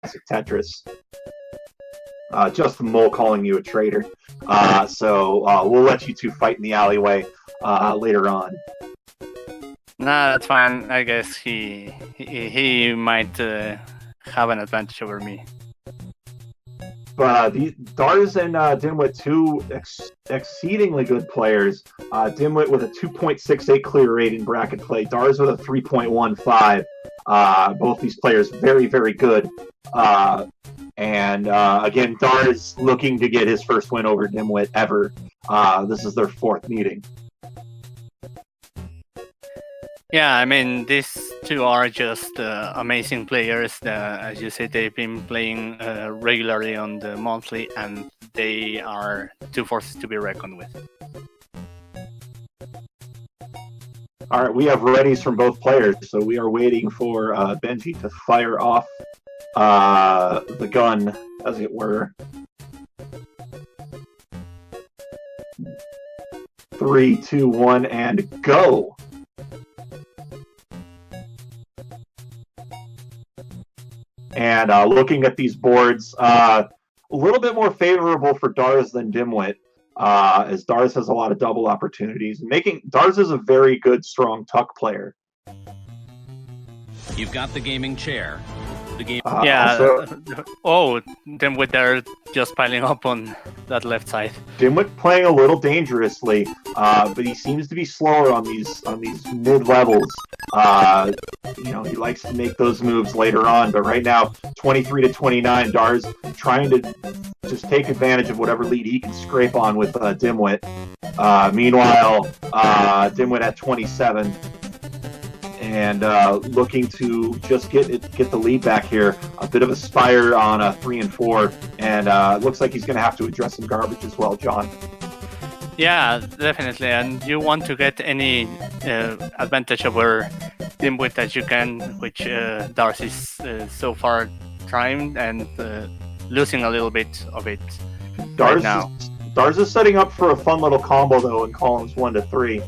classic Tetris. Just the mole calling you a traitor. So we'll let you two fight in the alleyway later on. Nah, that's fine. I guess he might have an advantage over me. But Dars and Dimwit, two exceedingly good players. Dimwit with a 2.68 clear rate in bracket play. Dars with a 3.15. Both these players very, very good. And again, Dars looking to get his first win over Dimwit ever. This is their fourth meeting. Yeah, I mean, these two are just amazing players. As you said, they've been playing regularly on the monthly, and they are two forces to be reckoned with. All right, we have readies from both players, so we are waiting for Benji to fire off the gun, as it were. 3, 2, 1, and go! And looking at these boards, a little bit more favorable for Dars than Dimwit, as Dars has a lot of double opportunities. Dars is a very good, strong tuck player. You've got the gaming chair. The game. Dimwit, they're just piling up on that left side. Dimwit playing a little dangerously, but he seems to be slower on these mid levels. He likes to make those moves later on, but right now, 23 to 29, Dars trying to just take advantage of whatever lead he can scrape on with Dimwit. Meanwhile, Dimwit at 27. And looking to just get the lead back here. A bit of a spire on 3 and 4, and it looks like he's going to have to address some garbage as well, John. Yeah, definitely. And you want to get any advantage over Dimwit as you can, which Dars is so far trying and losing a little bit of it right now. Dars is setting up for a fun little combo, though, in columns 1 to 3.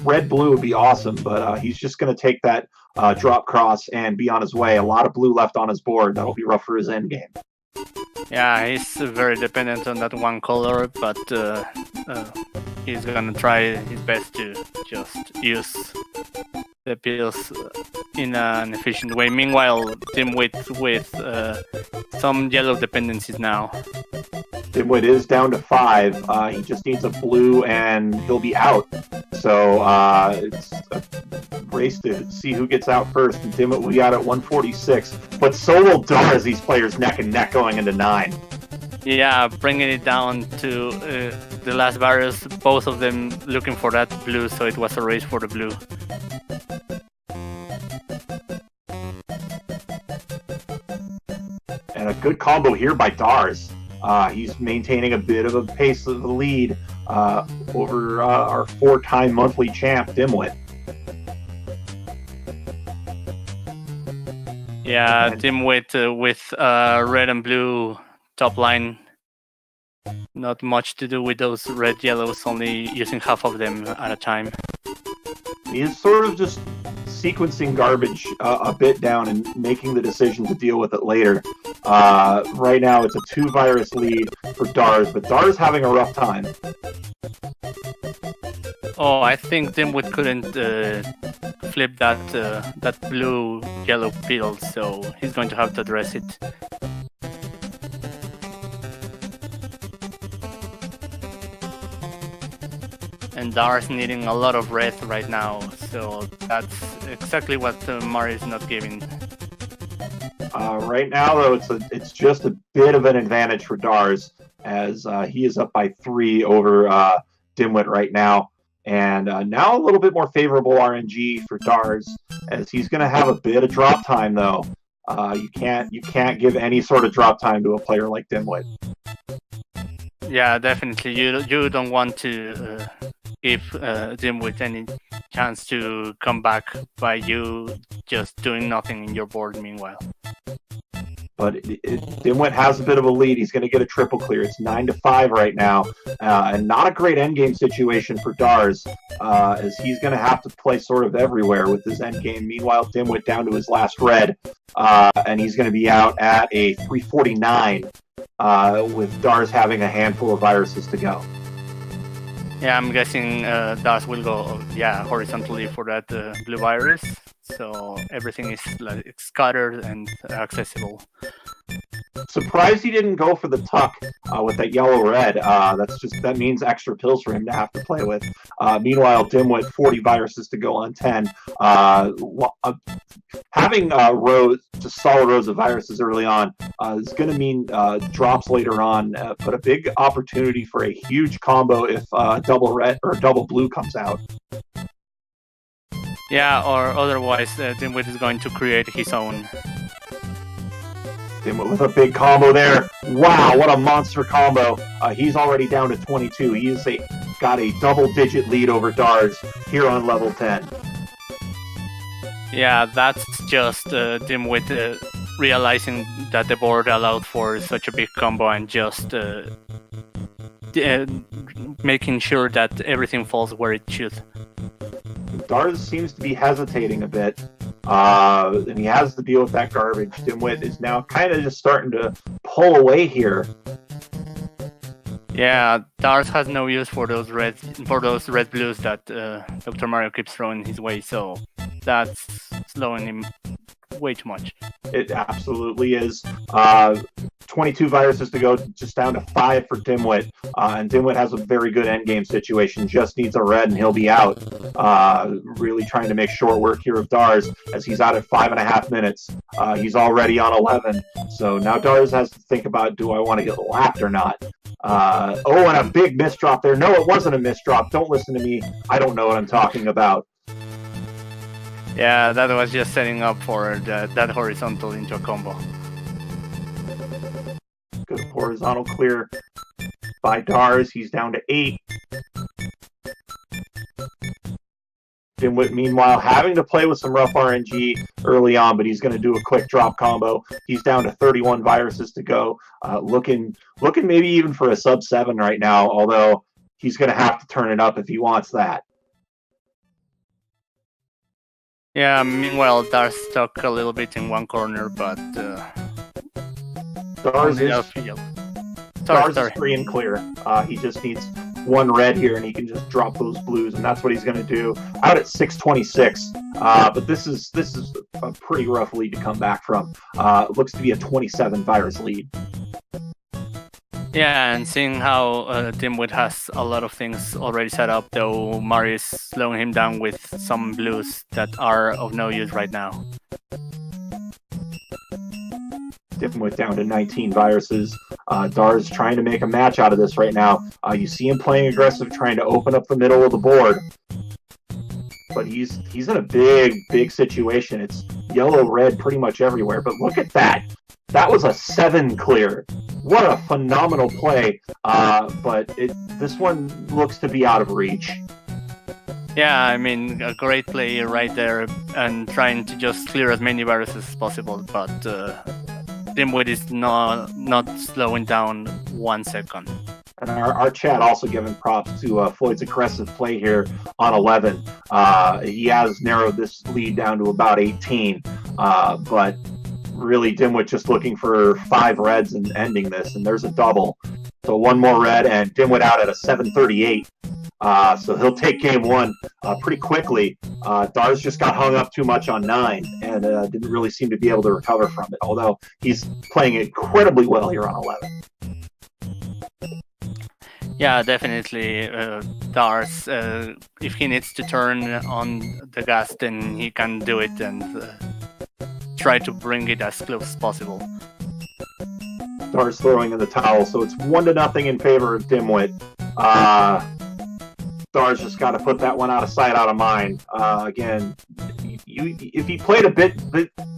Red-blue would be awesome, but he's just going to take that drop cross and be on his way. A lot of blue left on his board. That'll be rough for his end game. Yeah, he's very dependent on that one color, but he's going to try his best to just use the pills in an efficient way. Meanwhile, Dimwit with some yellow dependencies now. Dimwit is down to 5. He just needs a blue and he'll be out. So it's a race to see who gets out first. And Dimwit will be out at 146. But so will Dars, these players neck and neck going into 9. Yeah, bringing it down to the last barriers, both of them looking for that blue, so it was a race for the blue. And a good combo here by Dars. He's maintaining a bit of a pace of the lead over our 4-time monthly champ, Dimwit. Yeah, Dimwit with red and blue top line. Not much to do with those red yellows, only using half of them at a time. He's sort of just sequencing garbage a bit down and making the decision to deal with it later. Right now, it's a 2-virus lead for Dars, but Dars having a rough time. Oh, I think Dimwit couldn't flip that blue-yellow pill, so he's going to have to address it. And Dars needing a lot of red right now, so that's exactly what Mario is not giving. Right now, though, it's just a bit of an advantage for Dars, as he is up by 3 over Dimwit right now. And now a little bit more favorable RNG for Dars, as he's going to have a bit of drop time, though. You can't give any sort of drop time to a player like Dimwit. Yeah, definitely. You don't want to give Dimwit any chance to come back by you just doing nothing in your board meanwhile. but Dimwit has a bit of a lead. He's going to get a triple clear. It's 9-5 right now, and not a great endgame situation for Dars, as he's going to have to play sort of everywhere with his endgame. Meanwhile, Dimwit down to his last red, and he's going to be out at a 349, with Dars having a handful of viruses to go. Yeah, I'm guessing Dars will go horizontally for that blue virus, so everything is like scattered and accessible. Surprised he didn't go for the tuck with that yellow-red. That means extra pills for him to have to play with. Meanwhile, Dimwit, 40 viruses to go on 10. Having solid rows of viruses early on is going to mean drops later on, but a big opportunity for a huge combo if double red or double blue comes out. Yeah, or otherwise Dimwit is going to create his own. Dimwit with a big combo there. Wow, what a monster combo. He's already down to 22. He's got a double-digit lead over Dars here on level 10. Yeah, that's just Dimwit realizing that the board allowed for such a big combo and just making sure that everything falls where it should. Dars seems to be hesitating a bit, and he has to deal with that garbage. Dimwit is now kind of just starting to pull away here. Yeah, Dars has no use for those red blues that Dr. Mario keeps throwing his way, so that's slowing him way too much. It absolutely is. 22 viruses to go, just down to 5 for Dimwit. And Dimwit has a very good endgame situation, just needs a red and he'll be out. Really trying to make short work here of Dars, as he's out at 5.5 minutes. He's already on 11. So now Dars has to think about, do I want to get lapped or not? And a big misdrop there. No, it wasn't a misdrop. Don't listen to me. I don't know what I'm talking about. Yeah, that was just setting up for that horizontal into a combo. Good horizontal clear by Dars. He's down to 8. Dimwit, meanwhile, having to play with some rough RNG early on, but he's going to do a quick drop combo. He's down to 31 viruses to go. Looking maybe even for a sub-7 right now, although he's going to have to turn it up if he wants that. Yeah, meanwhile, Dars stuck a little bit in one corner, but Dars is 3 and clear. He just needs 1 red here, and he can just drop those blues, and that's what he's going to do. Out at 626, but this is a pretty rough lead to come back from. It looks to be a 27 virus lead. Yeah, and seeing how Dimwit has a lot of things already set up, though Mario is slowing him down with some blues that are of no use right now. Dimwit down to 19 viruses. Dars trying to make a match out of this right now. You see him playing aggressive, trying to open up the middle of the board. But he's in a big situation. It's yellow-red pretty much everywhere. But look at that. That was a 7 clear. What a phenomenal play. But this one looks to be out of reach. Yeah, I mean, a great play right there, and trying to just clear as many viruses as possible, but Dimwit is not slowing down 1 second. And our chat also giving props to Floyd's aggressive play here on 11. He has narrowed this lead down to about 18, but really Dimwit just looking for 5 reds and ending this, and there's a double. So 1 more red, and Dimwit out at a 738. So he'll take game 1 pretty quickly. Dars just got hung up too much on 9 and didn't really seem to be able to recover from it, although he's playing incredibly well here on 11. Yeah, definitely. Dars, if he needs to turn on the gas, then he can do it and try to bring it as close as possible. Dars throwing in the towel, so it's 1-0 in favor of Dimwit. Dars just got to put that one out of sight, out of mind. Again, if he played a bit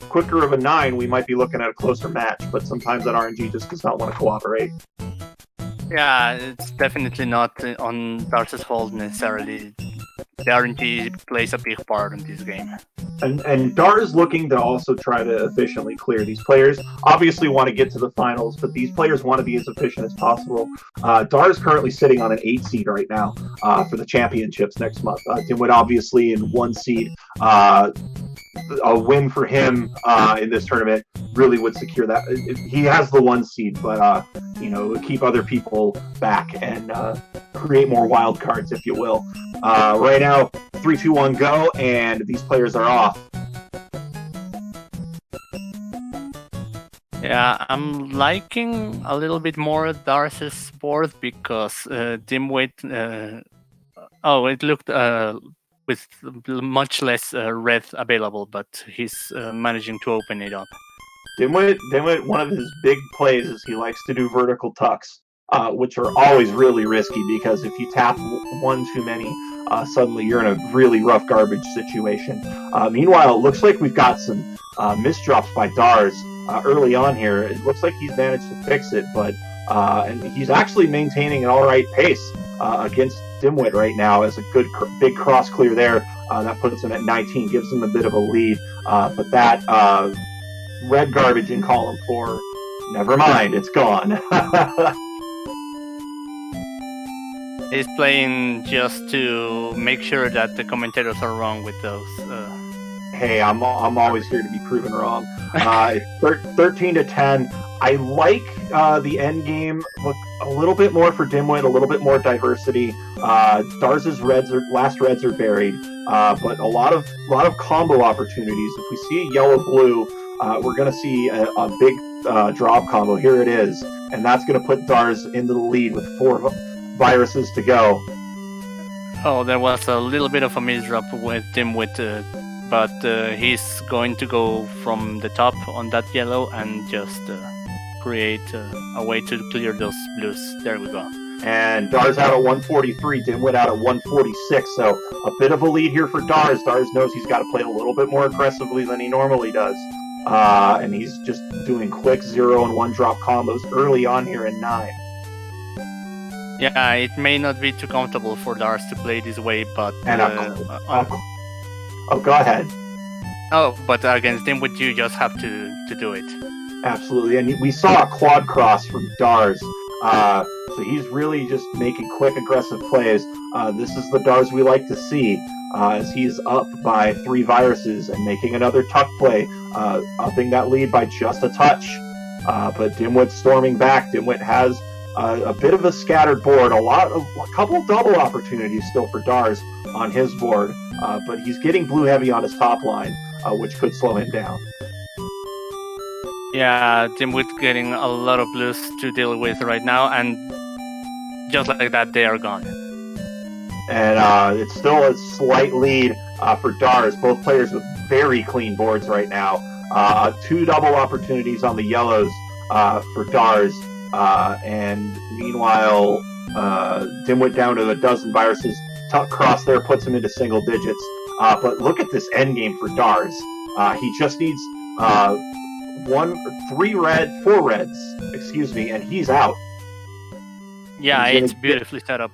quicker of a 9, we might be looking at a closer match, but sometimes that RNG just does not want to cooperate. Yeah, it's definitely not on Dars's fault necessarily. the RNG plays a big part in this game. And Dar is looking to also try to efficiently clear. These players obviously want to get to the finals, but these players want to be as efficient as possible. Dar is currently sitting on an 8 seed right now for the championships next month. Dimwit obviously in 1 seed. A win for him in this tournament really would secure that. He has the 1 seed, but keep other people back and create more wild cards, if you will. Right now, 3, 2, 1, go, and these players are off. Yeah, I'm liking a little bit more Darce's board because Dimwit. It looked with much less red available, but he's managing to open it up. Dimwit, one of his big plays is he likes to do vertical tucks, which are always really risky because if you tap one too many, suddenly you're in a really rough garbage situation. Meanwhile, it looks like we've got some misdrops by Dars early on here. It looks like he's managed to fix it, but and he's actually maintaining an all right pace against Dimwit right now as a good big cross clear there. That puts him at 19, gives him a bit of a lead, but that red garbage in column 4, never mind, it's gone. He's playing just to make sure that the commentators are wrong with those. Hey, I'm always here to be proven wrong. 13 to 10. I like the end game. Look a little bit more for Dimwit, a little bit more diversity. Dars's last reds are buried, but a lot of combo opportunities. If we see a yellow-blue, we're going to see a big drop combo. Here it is, and that's going to put Dars into the lead with 4 viruses to go. Oh, there was a little bit of a misdrop with Dimwit, but he's going to go from the top on that yellow and just create a way to clear those blues. There we go. And Dars out at 143, Dimwit out at 146, so a bit of a lead here for Dars. Dars knows he's got to play a little bit more aggressively than he normally does. And he's just doing quick 0 and 1 drop combos early on here in 9. Yeah, it may not be too comfortable for Dars to play this way, but... go ahead. Oh, but against Dimwit, you just have to do it. Absolutely, and we saw a quad cross from Dars. So he's really just making quick, aggressive plays. This is the Dars we like to see, as he's up by 3 viruses and making another tuck play, upping that lead by just a touch. But Dimwit's storming back. Dimwit has a bit of a scattered board, a couple of double opportunities still for Dars on his board, but he's getting blue heavy on his top line, which could slow him down. Yeah, Dimwit getting a lot of blues to deal with right now, and just like that, they are gone. And it's still a slight lead for Dars. Both players with very clean boards right now. 2 double opportunities on the yellows for Dars. And meanwhile, Dimwit down to a dozen viruses. Tuck cross there puts him into single digits. But look at this end game for Dars. He just needs 4 reds, and he's out. Yeah, it's beautifully set up.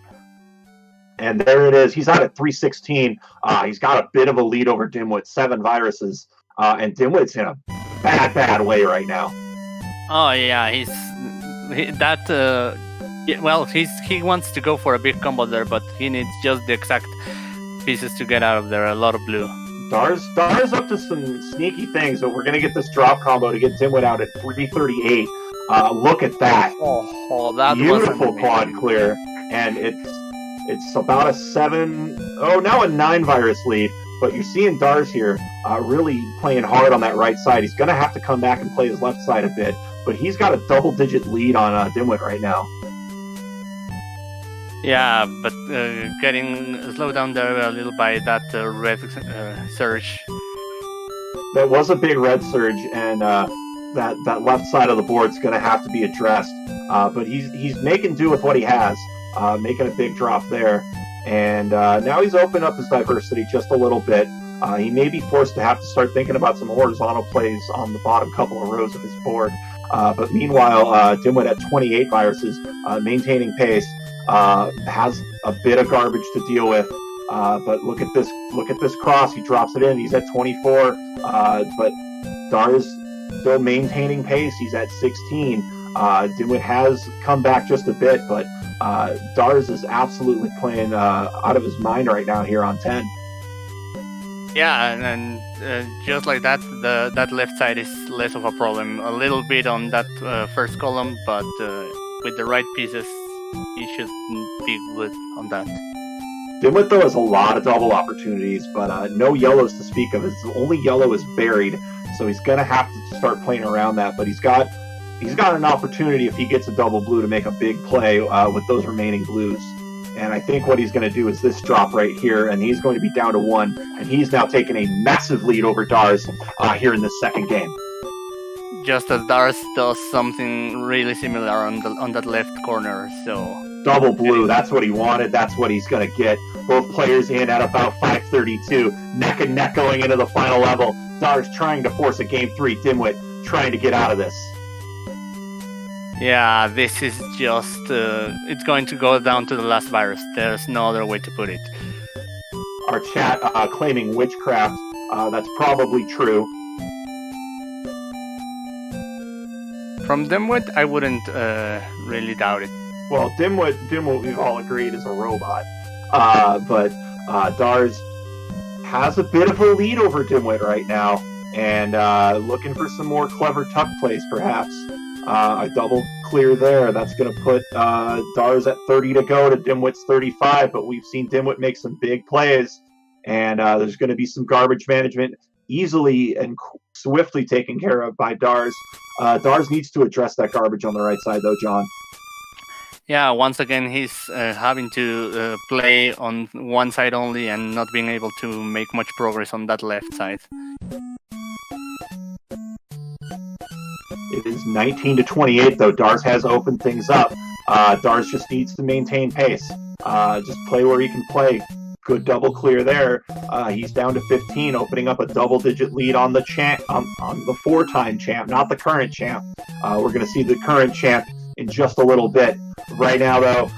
And there it is. He's out at 316. He's got a bit of a lead over Dimwit, 7 viruses. And Dimwit's in a bad way right now. Oh yeah, he wants to go for a big combo there, but he needs just the exact pieces to get out of there. A lot of blue. Dars up to some sneaky things, but we're going to get this drop combo to get Dimwit out at 338. Look at that. Oh, that beautiful quad clear. And it's about a 9 virus lead. But you're seeing Dars here really playing hard on that right side. He's going to have to come back and play his left side a bit. But he's got a double-digit lead on Dimwit right now. Yeah, but getting slowed down there a little by that red surge. That was a big red surge, and that left side of the board is going to have to be addressed. But he's making do with what he has, making a big drop there. And now he's opened up his diversity just a little bit. He may be forced to have to start thinking about some horizontal plays on the bottom couple of rows of his board. But meanwhile, Dimwit at 28 viruses, maintaining pace, has a bit of garbage to deal with. But look at this cross. He drops it in. He's at 24. But Dars still maintaining pace. He's at 16. Dimwit has come back just a bit, but Dars is absolutely playing out of his mind right now here on 10. Yeah, and just like that, that left side is less of a problem. A little bit on that first column, but with the right pieces, he should be good on that. Dimwit, though, has a lot of double opportunities, but no yellows to speak of. His only yellow is buried, so he's going to have to start playing around that. But he's got an opportunity if he gets a double blue to make a big play with those remaining blues. And I think what he's going to do is this drop right here, and he's going to be down to 1, and he's now taking a massive lead over Dars here in this second game. Just as Dars does something really similar on that left corner, so... Double blue, that's what he wanted, that's what he's going to get. Both players in at about 5:32, neck and neck going into the final level. Dars trying to force a Game 3, Dimwit trying to get out of this. Yeah, this is just... it's going to go down to the last virus. There's no other way to put it. Our chat claiming witchcraft. That's probably true. From Dimwit, I wouldn't really doubt it. Well, Dimwit, we've all agreed, is a robot. But Dars has a bit of a lead over Dimwit right now, and looking for some more clever tuck plays, perhaps. A double clear there. That's going to put Dars at 30 to go to Dimwit's 35, but we've seen Dimwit make some big plays, and there's going to be some garbage management easily and swiftly taken care of by Dars. Dars needs to address that garbage on the right side, though, John. Yeah, once again, he's having to play on one side only and not being able to make much progress on that left side. It is 19 to 28, though. Dars has opened things up. Dars just needs to maintain pace. Just play where he can play. Good double clear there. He's down to 15, opening up a double-digit lead on the champ, on the 4-time champ, not the current champ. We're going to see the current champ in just a little bit. Right now, though,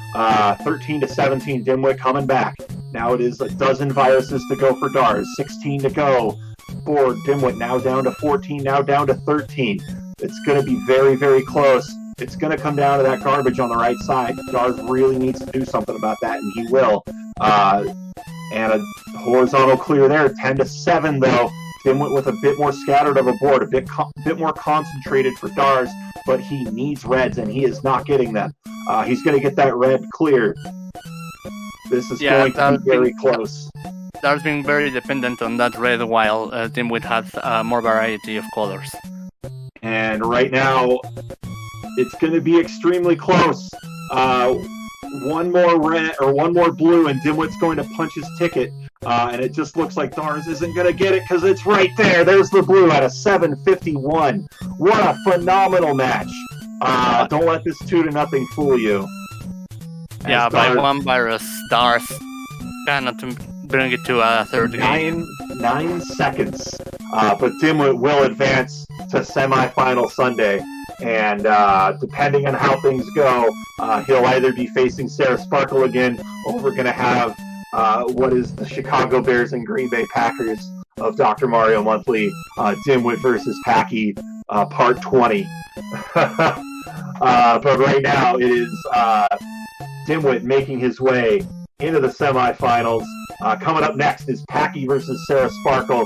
13 to 17, Dimwit coming back. Now it is a dozen viruses to go for Dars. 16 to go for Dimwit. Now down to 14. Now down to 13. It's going to be very, very close. It's going to come down to that garbage on the right side. Dars really needs to do something about that, and he will. And a horizontal clear there. 10 to 7, though. Dimwit with a bit more scattered of a board, a bit more concentrated for Dars, but he needs reds, and he is not getting them. He's going to get that red clear. This is going to be very close. Dars being very dependent on that red, while Dimwit has more variety of colors. And right now, it's going to be extremely close. One more red or one more blue, and Dimwit's going to punch his ticket. And it just looks like Dars isn't going to get it because it's right there. There's the blue at a 7:51. What a phenomenal match. Don't let this 2-0 fool you. Yeah, by one virus, Dars cannot bring it to a third game. 9 seconds. But Dimwit will advance to semifinal Sunday. And depending on how things go, he'll either be facing Sarah Sparkle again, or we're going to have what is the Chicago Bears and Green Bay Packers of Dr. Mario Monthly, Dimwit versus Packy, part 20. But right now, it is Dimwit making his way into the semifinals. Coming up next is Packy versus Sarah Sparkle.